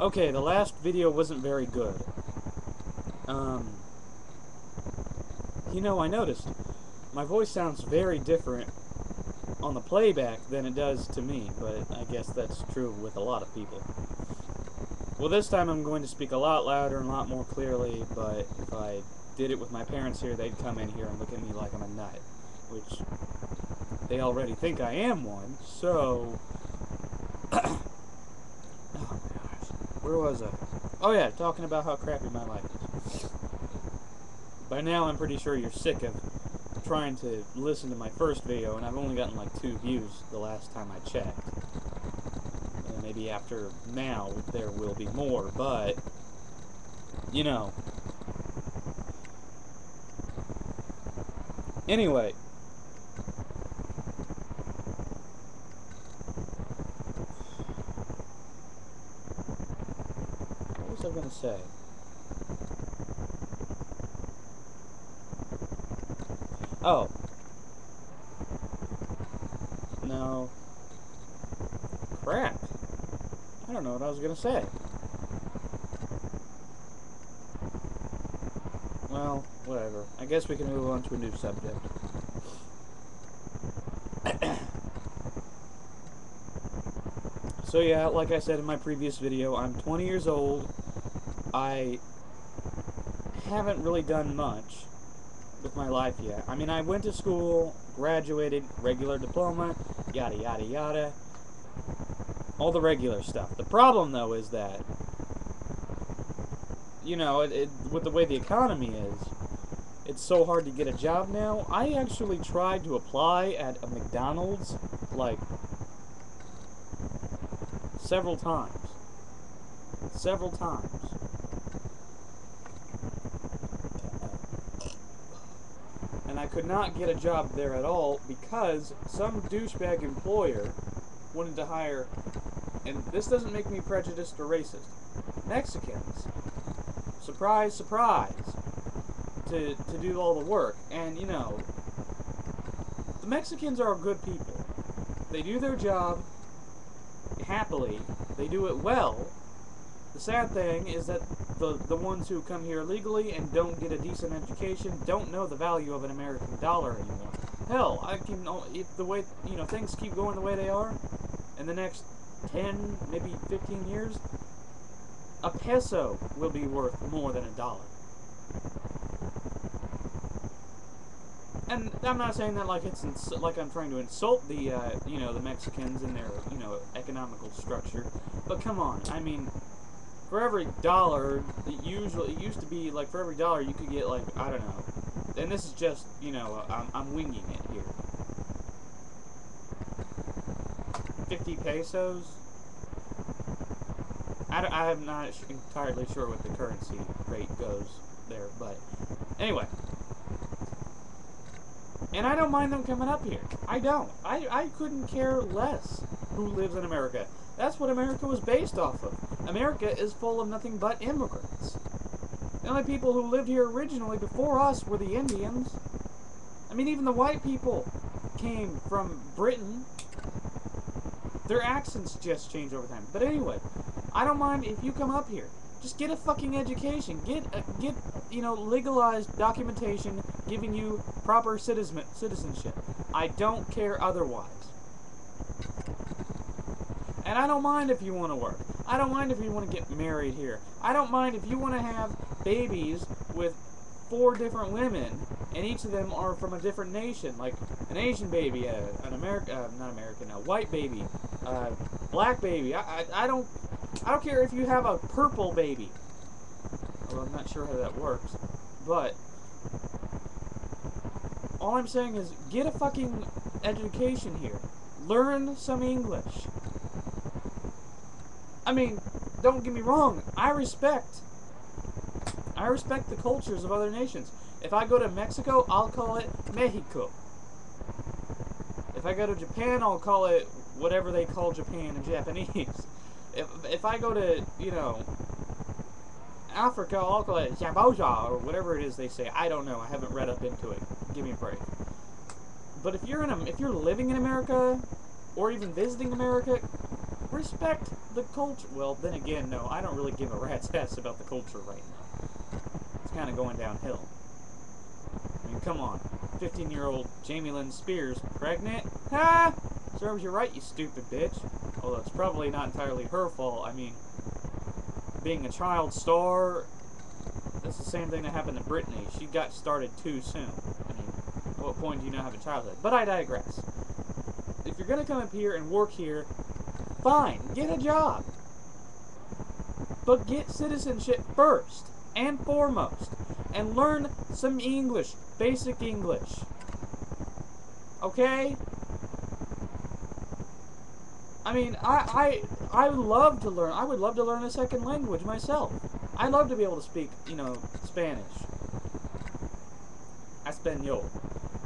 Okay, the last video wasn't very good. I noticed my voice sounds very different on the playback than it does to me, but I guess that's true with a lot of people. Well, this time I'm going to speak a lot louder and a lot more clearly, but if I did it with my parents here, they'd come in here and look at me like I'm a nut, which they already think I am one, so... Oh my gosh, where was I? Oh yeah, talking about how crappy my life is. By now I'm pretty sure you're sick of trying to listen to my first video, and I've only gotten like 2 views the last time I checked. And maybe after now there will be more, but Anyway. What was I gonna say? Oh. No. Crap. I don't know what I was gonna say. Well, whatever. I guess we can move on to a new subject. So yeah, like I said in my previous video, I'm 20 years old. I haven't really done much with my life yet. I mean, I went to school, graduated, regular diploma, yada yada yada. All the regular stuff. The problem, though, is that, with the way the economy is, it's so hard to get a job now. I actually tried to apply at a McDonald's, like, several times. Several times. And I could not get a job there at all because some douchebag employer wanted to hire, and this doesn't make me prejudiced or racist, Mexicans. Surprise, surprise. To do all the work. And, the Mexicans are good people. They do their job happily. They do it well. The sad thing is that the ones who come here legally and don't get a decent education don't know the value of an American dollar anymore. Hell, if the way, things keep going the way they are, in the next 10, maybe 15 years, a peso will be worth more than $1. And I'm not saying that like like I'm trying to insult the the Mexicans and their economical structure, but come on, I mean, for every dollar, it used to be like for every dollar you could get like, I don't know, and this is just I'm winging it here. 50 pesos. I'm not entirely sure what the currency rate goes there, but anyway. And I don't mind them coming up here. I don't. I couldn't care less who lives in America. That's what America was based off of. America is full of nothing but immigrants. The only people who lived here originally before us were the Indians. I mean, even the white people came from Britain. Their accents just change over time. But anyway, I don't mind if you come up here. Just get a fucking education. Get legalized documentation giving you proper citizenship. I don't care otherwise. And I don't mind if you want to work. I don't mind if you want to get married here. I don't mind if you want to have babies with 4 different women, and each of them are from a different nation, like an Asian baby, a white baby, black baby. I don't care if you have a purple baby. Well, I'm not sure how that works, but all I'm saying is get a fucking education here. Learn some English. I mean, don't get me wrong. I respect the cultures of other nations. If I go to Mexico, I'll call it Mexico. If I go to Japan, I'll call it whatever they call Japan in Japanese. If I go to, Africa, I'll call it Jaboja, or whatever it is they say. I don't know. I haven't read up into it. Give me a break. But if you're living in America, or even visiting America, respect the culture. Well, then again, no, I don't really give a rat's ass about the culture right now. It's kind of going downhill. I mean, come on. 15-year-old Jamie Lynn Spears pregnant? Ha! Serves you right, you stupid bitch. Although it's probably not entirely her fault. I mean, being a child star, that's the same thing that happened to Britney. She got started too soon. I mean, at what point do you not have a childhood? But I digress. If you're going to come up here and work here, fine, get a job. But get citizenship first and foremost. And learn some English, basic English. Okay? I mean, I would love to learn. I would love to learn a second language myself. I'd love to be able to speak, you know, Spanish. Espanol.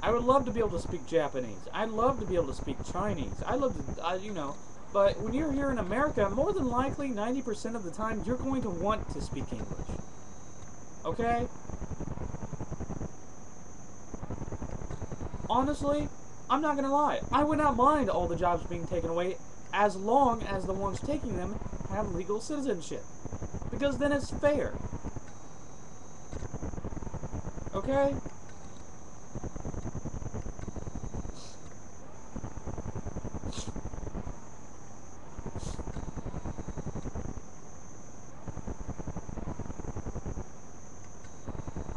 I would love to be able to speak Japanese. I'd love to be able to speak Chinese. I'd love to, you know, but when you're here in America, more than likely, 90% of the time, you're going to want to speak English. Okay? Honestly, I'm not gonna lie. I would not mind all the jobs being taken away as long as the ones taking them have legal citizenship. Because then it's fair. Okay?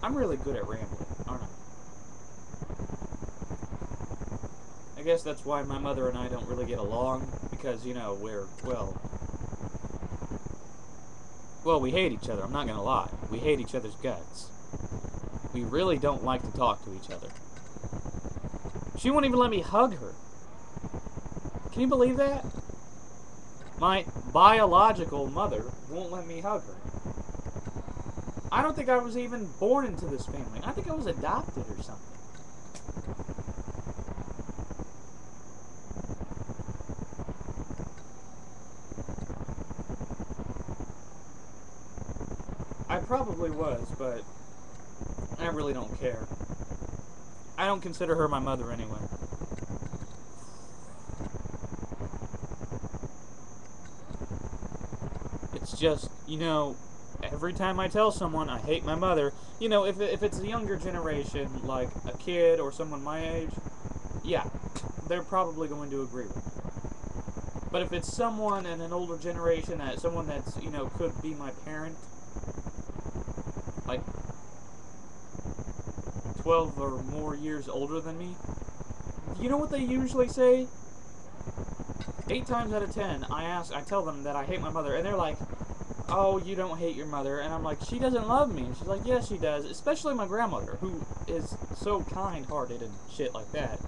I'm really good at rambling, aren't I? I guess that's why my mother and I don't really get along, because, you know, we're, well, we hate each other, I'm not gonna lie. We hate each other's guts. We really don't like to talk to each other. She won't even let me hug her. Can you believe that? My biological mother won't let me hug her. I don't think I was even born into this family. I think I was adopted or something. I probably was, but I really don't care. I don't consider her my mother anyway. It's just, you know, every time I tell someone I hate my mother, you know, if it's a younger generation, like a kid or someone my age, yeah, they're probably going to agree with me. But if it's someone in an older generation, someone that's, you know, could be my parent, like 12 or more years older than me, you know what they usually say? 8 times out of 10, I tell them that I hate my mother, and they're like, oh, you don't hate your mother. And I'm like, she doesn't love me. And she's like, yes, she does. Especially my grandmother, who is so kind-hearted and shit like that.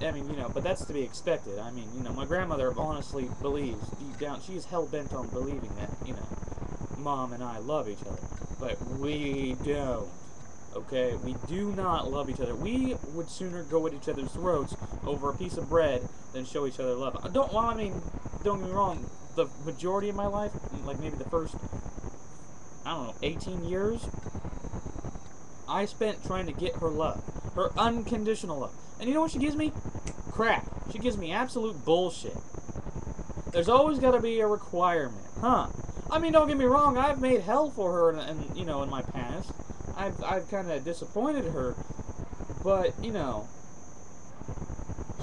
I mean, you know, but that's to be expected. I mean, you know, my grandmother honestly believes, deep down, she's hell-bent on believing that, you know, Mom and I love each other. But we don't. Okay? We do not love each other. We would sooner go at each other's throats over a piece of bread than show each other love. Don't get me wrong, the majority of my life, like maybe the first, I don't know, 18 years, I spent trying to get her love. Her unconditional love. And you know what she gives me? Crap. She gives me absolute bullshit. There's always got to be a requirement, huh? I mean, don't get me wrong, I've made hell for her, and you know, in my past. I've kind of disappointed her, but, you know,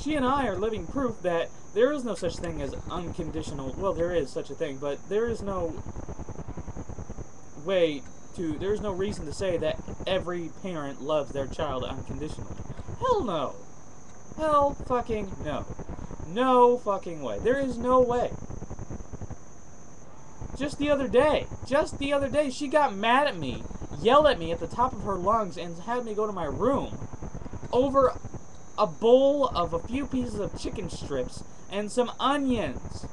she and I are living proof that there is no such thing as unconditional, well, there is such a thing, but there is no there's no reason to say that every parent loves their child unconditionally. Hell no. Hell fucking no. No fucking way. There is no way. Just the other day, she got mad at me, yelled at me at the top of her lungs, and had me go to my room over a bowl of a few pieces of chicken strips and some onions.